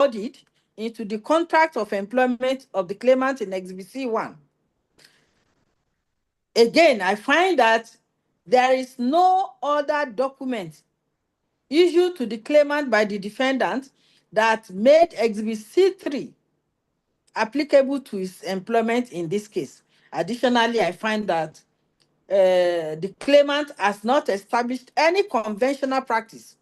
embodied into the contract of employment of the claimant in Exhibit C1. Again, I find that there is no other document issued to the claimant by the defendant that made Exhibit C3 applicable to his employment in this case. Additionally, I find that the claimant has not established any conventional practice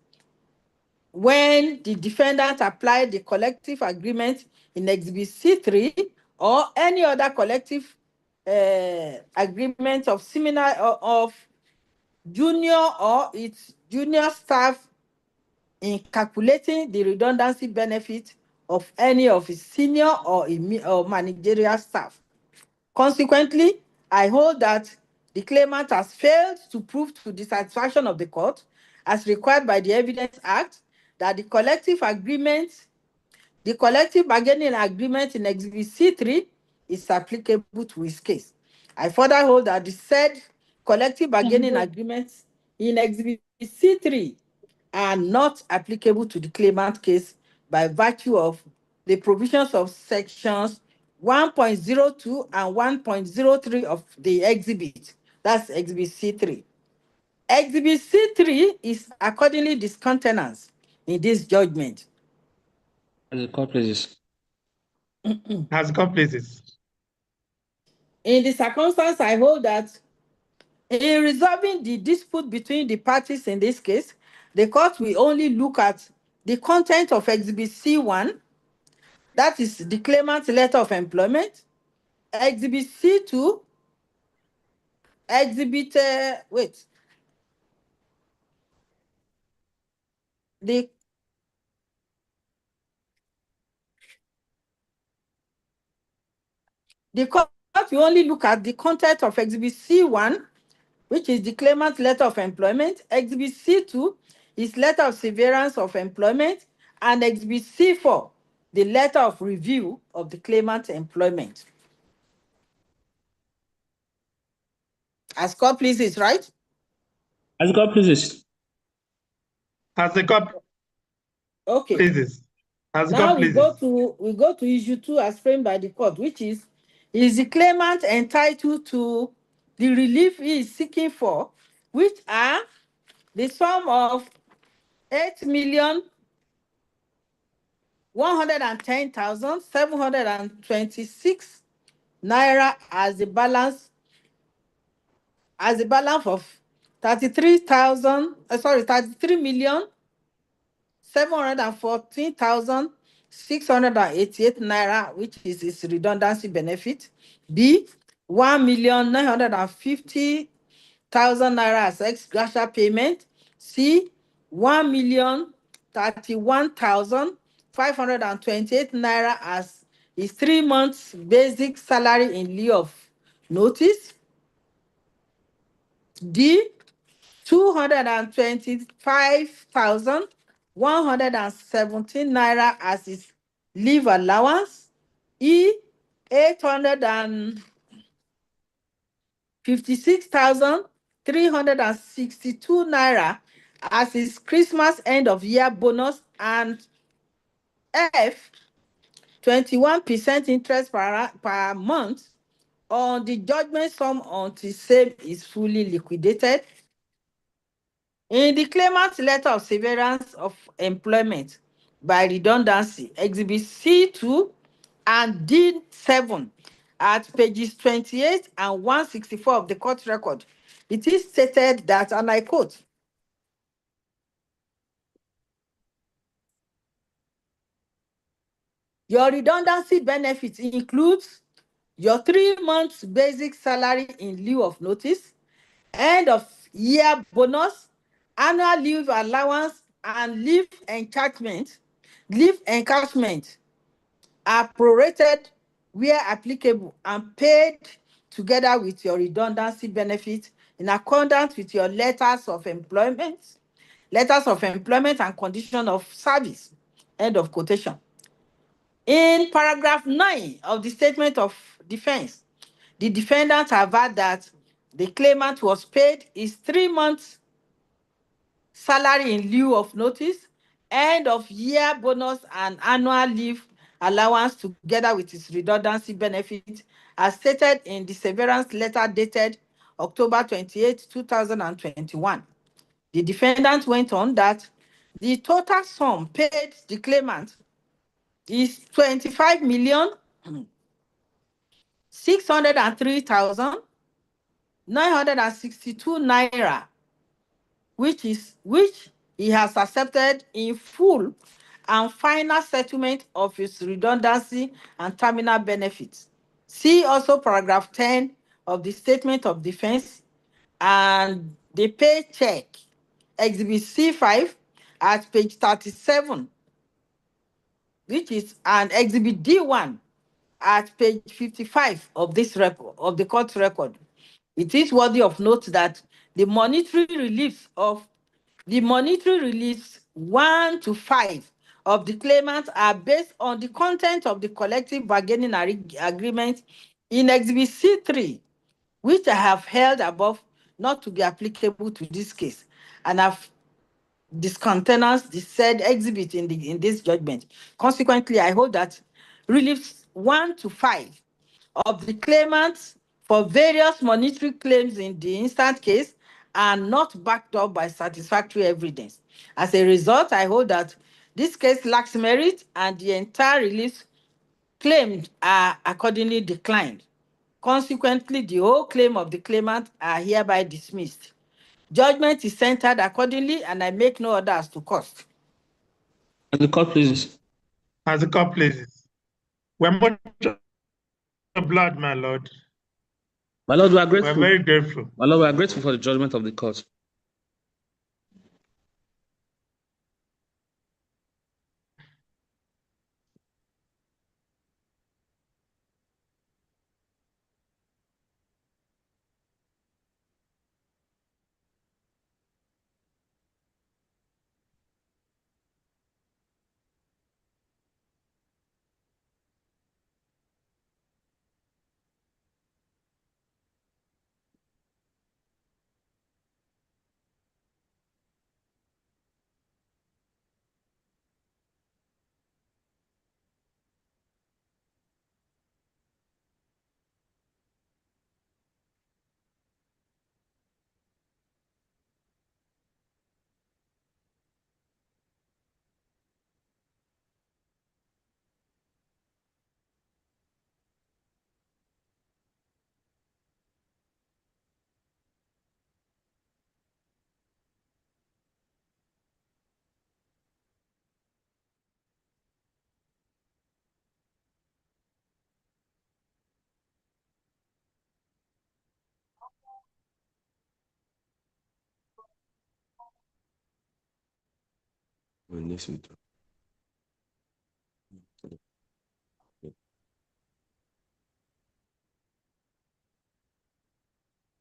when the defendant applied the collective agreement in Exhibit C3 or any other collective agreement of similar of junior or its junior staff in calculating the redundancy benefit of any of his senior or managerial staff. Consequently, I hold that the claimant has failed to prove to the satisfaction of the court, as required by the Evidence Act, that the collective bargaining agreement in Exhibit C3 is applicable to his case. I further hold that the said collective bargaining agreements in Exhibit C3 are not applicable to the claimant case by virtue of the provisions of sections 1.02 and 1.03 of the exhibit. That's Exhibit C3. Exhibit C3 is accordingly discountenanced in this judgment. As the court pleases. As the court pleases. In the circumstance, I hold that in resolving the dispute between the parties in this case, the court will only look at the content of Exhibit C1, that is the claimant's letter of employment, Exhibit C2, Exhibit, the court will only look at the content of Exhibit C1, which is the claimant's letter of employment, Exhibit C2 is letter of severance of employment, and Exhibit C4, the letter of review of the claimant's employment. As court pleases, right? As the court pleases. As the court pleases. As the now court pleases. we go to issue 2 as framed by the court, which is the claimant entitled to the relief he is seeking for, which are the sum of 8,110,726 naira as the balance of 33,714,688 naira, which is its redundancy benefit. B, 1,950,000 naira as ex gratia payment. C, 1,031,528 naira as his 3 months basic salary in lieu of notice. D, 225,117 naira as his leave allowance. E, 856,362 naira as his Christmas end of year bonus. And F, 21% interest per month on the judgment sum until same is fully liquidated. In the claimant's letter of severance of employment by redundancy, Exhibit C2 and D7 at pages 28 and 164 of the court record, it is stated that, and I quote, your redundancy benefit includes your 3 months basic salary in lieu of notice, end of year bonus, annual leave allowance, and leave encashment are prorated where applicable and paid together with your redundancy benefit in accordance with your letters of employment and condition of service. End of quotation. In paragraph 9 of the statement of defense, the defendant averred that the claimant was paid his 3 months salary in lieu of notice end of year bonus and annual leave allowance together with its redundancy benefit as stated in the severance letter dated October 28, 2021. The defendant went on that the total sum paid the claimant is 25,603,962 naira, which he has accepted in full and final settlement of his redundancy and terminal benefits. See also paragraph 10 of the statement of defense and the paycheck, exhibit C5 at page 37, which is an exhibit D1 at page 55 of this record, of the court record. It is worthy of note that the monetary reliefs 1 to 5 of the claimants are based on the content of the collective bargaining agreement in exhibit C3, which I have held above not to be applicable to this case, and have discountenanced the said exhibit in this judgment. Consequently, I hold that reliefs 1 to 5 of the claimants for various monetary claims in the instant case are not backed up by satisfactory evidence. As a result, I hold that this case lacks merit and the entire reliefs claimed are accordingly declined. Consequently, the whole claim of the claimant are hereby dismissed. Judgment is centered accordingly, and I make no orders to cost. As the court pleases. As the court pleases. We're much obliged, my lord. My lord, we are grateful. We're very grateful. My lord, we are grateful for the judgment of the court.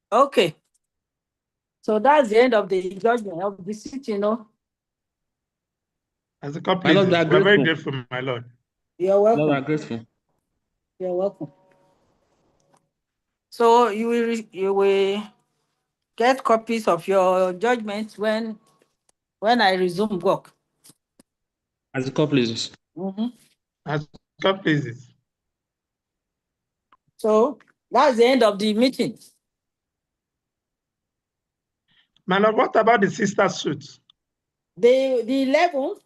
Okay. So that's the end of the judgment of the suit, you know. As the court My lord, pleases. we are We're very grateful. grateful, my lord. You're welcome. Lord, we are grateful. You're welcome. So you will get copies of your judgments when I resume work. As the court pleases. As the court pleases. So that's the end of the meeting. My lord, what about the sister suit? The 11th?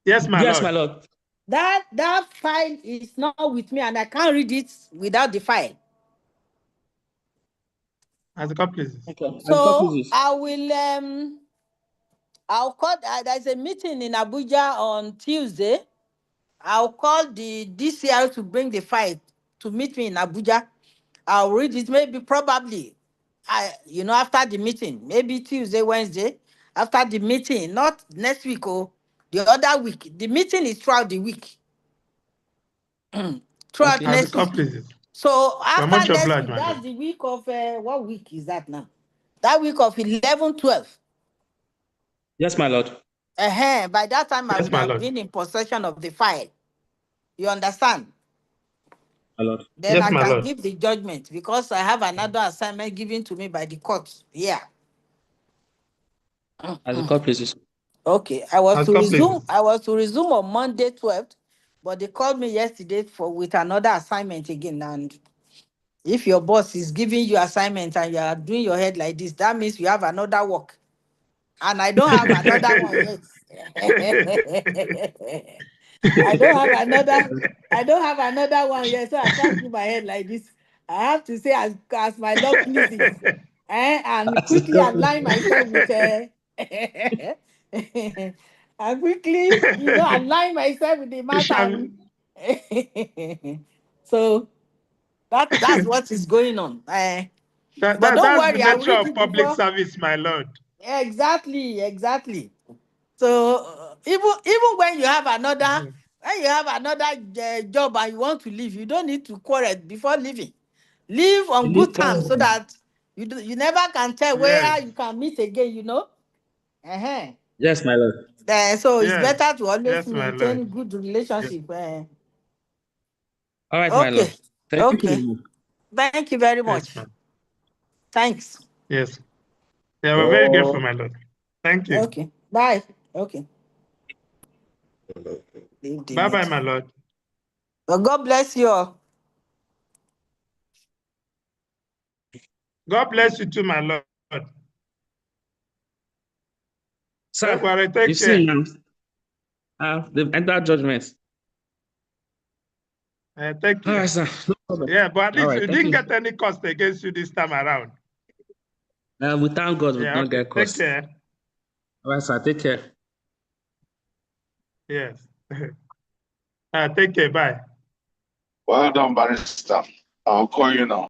Yes, my lord. Yes, my lord. That file is not with me and I can't read it without the file. As the court pleases. Okay. So I will I'll call, there's a meeting in Abuja on Tuesday. I'll call the DCI to bring the file to meet me in Abuja. I'll read it probably, after the meeting, maybe Tuesday, Wednesday, after the meeting, not next week or the other week. The meeting is throughout the week. Throughout next week. So after next week, that's the week of, what week is that now? That week of 11, 12. Yes, my lord. By that time, I would have been in possession of the file. You understand? My lord. Then I can give the judgment because I have another assignment given to me by the court. Yeah. As the court pleases. Okay, I was to resume. Accomplices. I was to resume on Monday 12th, but they called me yesterday with another assignment again. And if your boss is giving you assignment and you are doing your head like this, that means you have another work. And I don't have another one yet. I don't have another. I don't have another one yet, so I can't do my head like this. I have to say as my Lord pleases, and As a quickly couple. align myself with and quickly, align myself with the You matter. shall, So that's what is going on. But don't that's the worry, I'll nature read of it public before. service, my lord. Exactly. So even when you have another Mhm. job and you want to leave, you don't need to quarrel before leaving. Leave on You good need terms so to- that you never can tell Yes, where you can meet again. Uh-huh. Yes, my lord. So it's yes, better to always yes, my lord. maintain good Yes, relationship. All right, my Okay. lord. Thank you Okay. very much. Thank you very yes, much. ma'am. Thanks. Yes. Yeah, we're very grateful, my lord. Thank you. Okay. Bye. Okay. Leave the Bye bye, my meeting. lord. Well, God bless you all. God bless you too, my lord. Sir, Well, you take see care. now. They've entered judgment. Take All right, care. sir. No problem. Yeah, but at All least right, you thank didn't you. get any cost against you this time around. We thank God we did Yeah, not okay. get Take cost. care. All right, sir. Take care. Yes. Take care. Bye. Well done, barrister. I'll call you now.